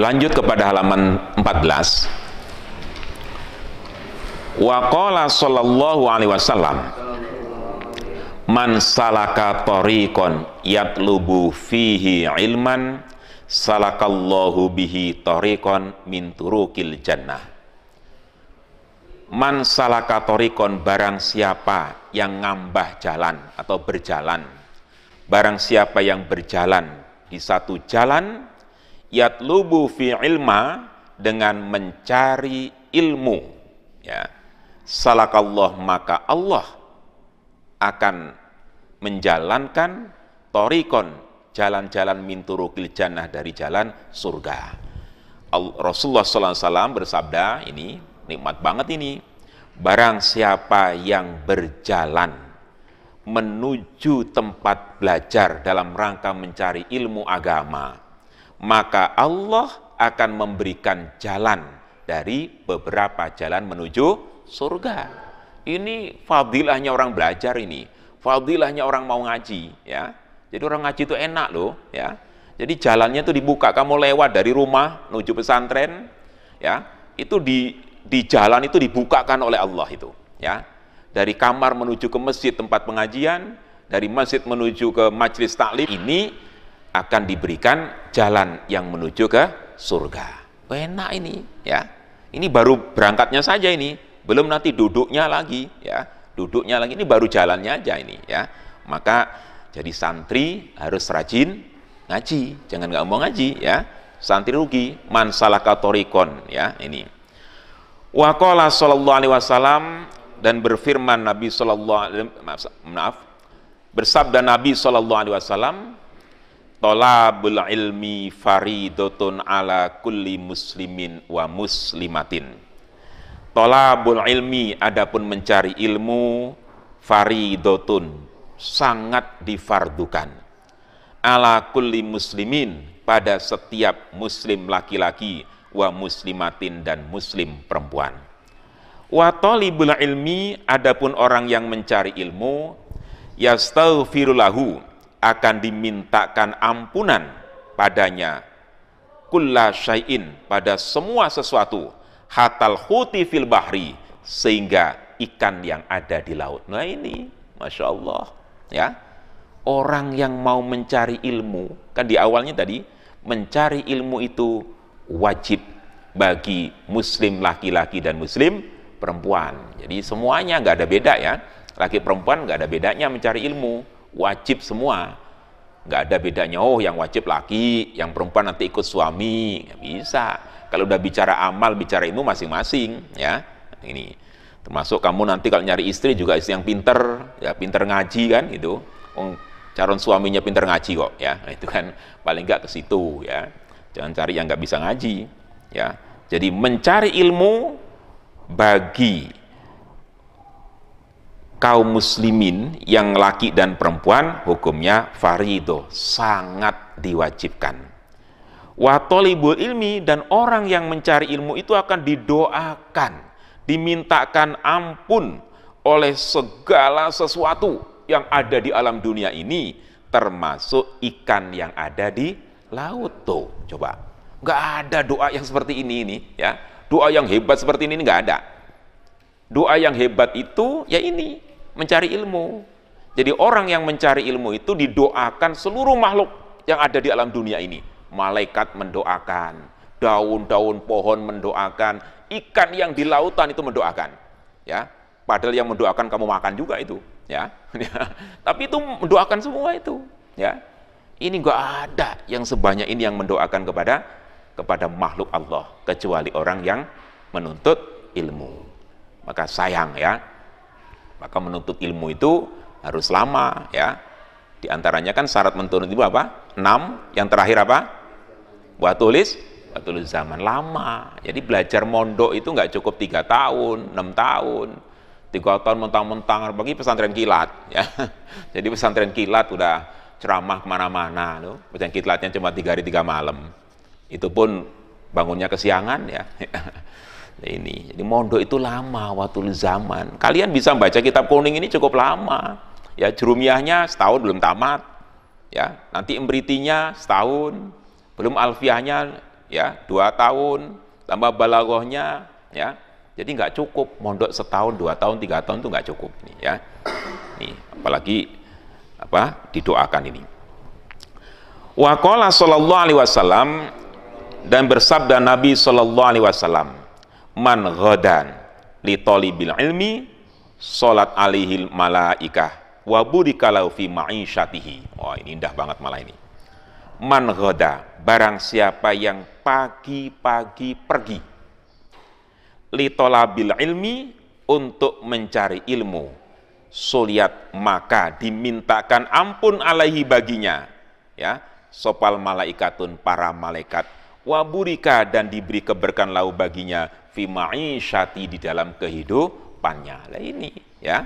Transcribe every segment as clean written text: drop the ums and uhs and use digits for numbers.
Berlanjut kepada halaman 14. Wa qala sallallahu alaihi wasallam, man salaka tariqan yatlubu fihi ilman salakallahu bihi tariqan min turuqil jannah. Man salaka tariqan, barang siapa yang ngambah jalan atau berjalan, barang siapa yang berjalan di satu jalan, yatlubu fi ilma, dengan mencari ilmu, ya, salakallah, maka Allah akan menjalankan torikon, jalan-jalan min turukil jannah, dari jalan surga. Rasulullah SAW bersabda, ini nikmat banget ini, barang siapa yang berjalan menuju tempat belajar dalam rangka mencari ilmu agama, maka Allah akan memberikan jalan dari beberapa jalan menuju surga. Ini fadilahnya orang belajar, ini fadilahnya orang mau ngaji, ya. Jadi orang ngaji itu enak loh, ya. Jadi jalannya itu dibuka, kamu lewat dari rumah menuju pesantren, ya, itu di jalan itu dibukakan oleh Allah itu, ya. Dari kamar menuju ke masjid tempat pengajian, dari masjid menuju ke majelis taklim, ini akan diberikan jalan yang menuju ke surga. Enak ini, ya. Ini baru berangkatnya saja ini, belum nanti duduknya lagi, ya. Duduknya lagi, ini baru jalannya aja ini, ya. Maka jadi santri harus rajin ngaji, jangan nggak mau ngaji, ya. Santri rugi. Man salaka torikon, ya, ini. Wa qala sallallahu alaihi wasallam, dan berfirman Nabi bersabda Nabi sallallahu alaihi wasallam, tolabul ilmi faridotun ala kulli muslimin wa muslimatin. Tolabul ilmi, adapun mencari ilmu, faridotun, sangat difardukan, ala kulli muslimin, pada setiap muslim laki-laki, wa muslimatin, dan muslim perempuan. Wa talibul ilmi, adapun orang yang mencari ilmu, yastaghfirulahu, akan dimintakan ampunan padanya, kulla syai'in, pada semua sesuatu, hatal huti fil bahri, sehingga ikan yang ada di laut. Nah ini, Masya Allah, ya. Orang yang mau mencari ilmu, kan di awalnya tadi, mencari ilmu itu wajib bagi muslim laki-laki dan muslim perempuan. Jadi semuanya nggak ada beda, ya. Laki perempuan nggak ada bedanya mencari ilmu, wajib semua, nggak ada bedanya. Oh, yang wajib laki, yang perempuan nanti ikut suami, nggak bisa. Kalau udah bicara amal, bicara ilmu masing-masing, ya. Ini termasuk kamu nanti kalau nyari istri juga istri yang pinter, ya, pinter ngaji kan, gitu. Calon suaminya pinter ngaji kok, ya. Itu kan paling nggak ke situ, ya. Jangan cari yang nggak bisa ngaji, ya. Jadi mencari ilmu bagi kaum muslimin yang laki dan perempuan hukumnya farido, sangat diwajibkan. Wa thalibul ilmi, dan orang yang mencari ilmu itu akan didoakan, dimintakan ampun oleh segala sesuatu yang ada di alam dunia ini, termasuk ikan yang ada di laut. Tuh, coba, nggak ada doa yang seperti ini, ya. Doa yang hebat seperti ini nggak ada. Doa yang hebat itu ya ini, mencari ilmu. Jadi orang yang mencari ilmu itu didoakan seluruh makhluk yang ada di alam dunia ini. Malaikat mendoakan, daun-daun pohon mendoakan, ikan yang di lautan itu mendoakan, ya. Padahal yang mendoakan kamu makan juga itu, ya. Tapi itu mendoakan semua itu, ya. Ini enggak ada yang sebanyak ini yang mendoakan kepada makhluk Allah, kecuali orang yang menuntut ilmu. Maka sayang, ya. Maka menuntut ilmu itu harus lama, ya. Di antaranya kan syarat menuntut ilmu apa? 6, yang terakhir apa? Watul zaman, lama. Jadi belajar mondok itu nggak cukup 3 tahun, 6 tahun. 3 tahun mentang-mentang, bagi pesantren kilat, ya. Jadi pesantren kilat udah ceramah kemana-mana, loh. Pesantren kilatnya cuma 3 hari 3 malam. Itu pun bangunnya kesiangan, ya. Ini, jadi mondok itu lama, watul zaman. Kalian bisa baca kitab kuning ini cukup lama, ya. Jurumiyahnya setahun belum tamat, ya. Nanti emritinya setahun, belum alfiahnya ya 2 tahun, tambah balaghahnya, ya. Jadi nggak cukup mondok setahun, 2 tahun, 3 tahun itu nggak cukup nih, ya. Nih, apalagi didoakan ini. Wa qala sallallahu alaihi wasallam, dan bersabda Nabi sallallahu alaihi wasallam, man ghadan li talibil ilmi salat alaihil malaikah wa burika lahu fi ma'isyatihi. Wah, ini indah banget malah ini. Man ghada, barang siapa yang pagi-pagi pergi li talabil ilmi, untuk mencari ilmu, suliat, maka dimintakan ampun alaihi baginya, ya, sopal malaikatun, para malaikat, waburika, dan diberi keberkahan lahu baginya, fi ma'isyati, di dalam kehidupannya. Lah ini, ya.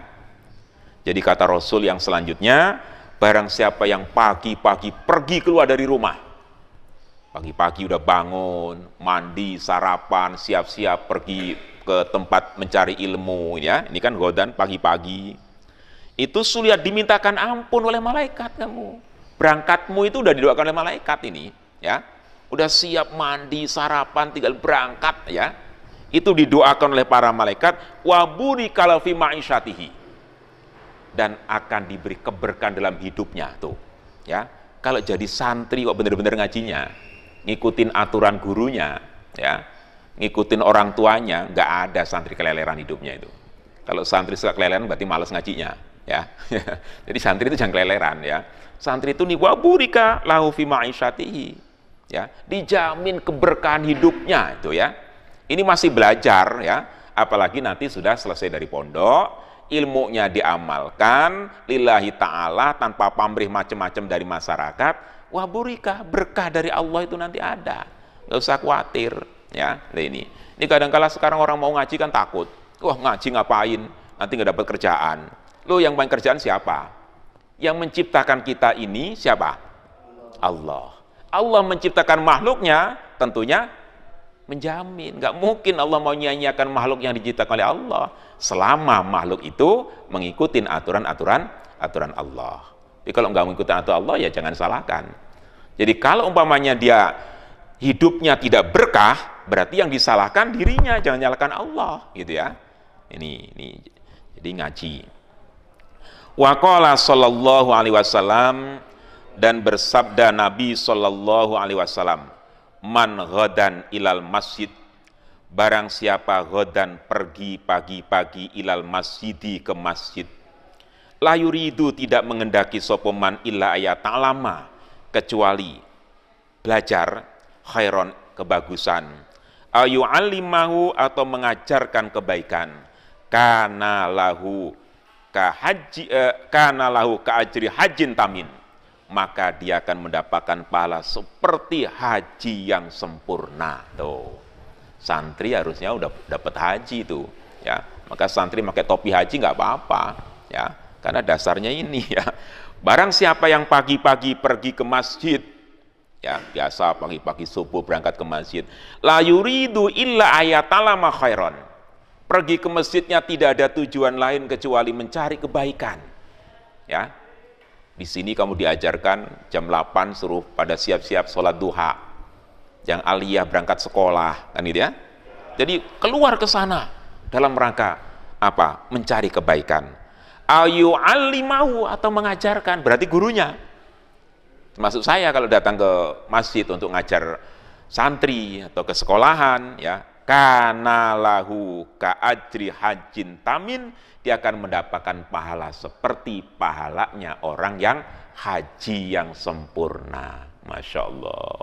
Jadi kata Rasul yang selanjutnya, barang siapa yang pagi-pagi pergi keluar dari rumah, pagi-pagi udah bangun, mandi, sarapan, siap-siap pergi ke tempat mencari ilmu, ya. Ini kan godan pagi-pagi. Itu sulit dimintakan ampun oleh malaikat kamu. Berangkatmu itu udah didoakan oleh malaikat ini, ya. Udah siap mandi, sarapan, tinggal berangkat, ya. Itu didoakan oleh para malaikat, wa burika lahu fi ma'isyatihi, dan akan diberi keberkahan dalam hidupnya tuh, ya. Kalau jadi santri kok bener-bener ngajinya, ngikutin aturan gurunya, ya, ngikutin orang tuanya, nggak ada santri keleleran hidupnya itu. Kalau santri suka keleleran berarti malas ngajinya, ya. Jadi santri itu jangan keleleran, ya. Santri itu nih wa burika lahu fi ma'isyatihi, ya, dijamin keberkahan hidupnya itu, ya. Ini masih belajar, ya, apalagi nanti sudah selesai dari pondok, ilmunya diamalkan lillahi ta'ala tanpa pamrih macam-macam dari masyarakat, wah burika, berkah dari Allah itu nanti ada, nggak usah khawatir, ya. Nah, ini kadang-kala sekarang orang mau ngaji kan takut, wah ngaji ngapain, nanti nggak dapat kerjaan. Loh, yang main kerjaan siapa? Yang menciptakan kita ini siapa? Allah. Allah menciptakan makhluknya, tentunya menjamin, nggak mungkin Allah mau nyanyiakan makhluk yang diciptakan oleh Allah selama makhluk itu mengikuti aturan-aturan Allah. Jadi kalau nggak mengikuti aturan Allah, ya jangan salahkan. Jadi kalau umpamanya dia hidupnya tidak berkah, berarti yang disalahkan dirinya, jangan nyalakan Allah, gitu ya. Ini jadi ngaji. Wa qala sallallahu alaihi wasallam, dan bersabda Nabi sallallahu alaihi wasallam, man ghadan ilal masjid, barang siapa ghadan pergi pagi-pagi ilal masjidi, ke masjid, la yuridu, tidak mengendaki sapa man illa ayat ta'lama, kecuali belajar, khairon, kebagusan, ayu alimahu, atau mengajarkan kebaikan, kana lahu ka ajri hajjin tamin, maka dia akan mendapatkan pahala seperti haji yang sempurna. Tuh, santri harusnya udah dapat haji itu, ya. Maka santri pakai topi haji nggak apa-apa, ya, karena dasarnya ini, ya. Barang siapa yang pagi-pagi pergi ke masjid, ya, biasa pagi-pagi subuh berangkat ke masjid, la yuridu illa ayatalama khairon, pergi ke masjidnya tidak ada tujuan lain kecuali mencari kebaikan, ya. Di sini kamu diajarkan jam 8 suruh pada siap-siap sholat duha, yang aliyah berangkat sekolah, kan gitu, ya. Jadi keluar ke sana dalam rangka apa? Mencari kebaikan. Ayu alimahu, atau mengajarkan, berarti gurunya. Termasuk saya kalau datang ke masjid untuk ngajar santri atau ke sekolahan, ya, kana lahu ka ajri hajjin tamin, dia akan mendapatkan pahala seperti pahalanya orang yang haji yang sempurna. Masya Allah.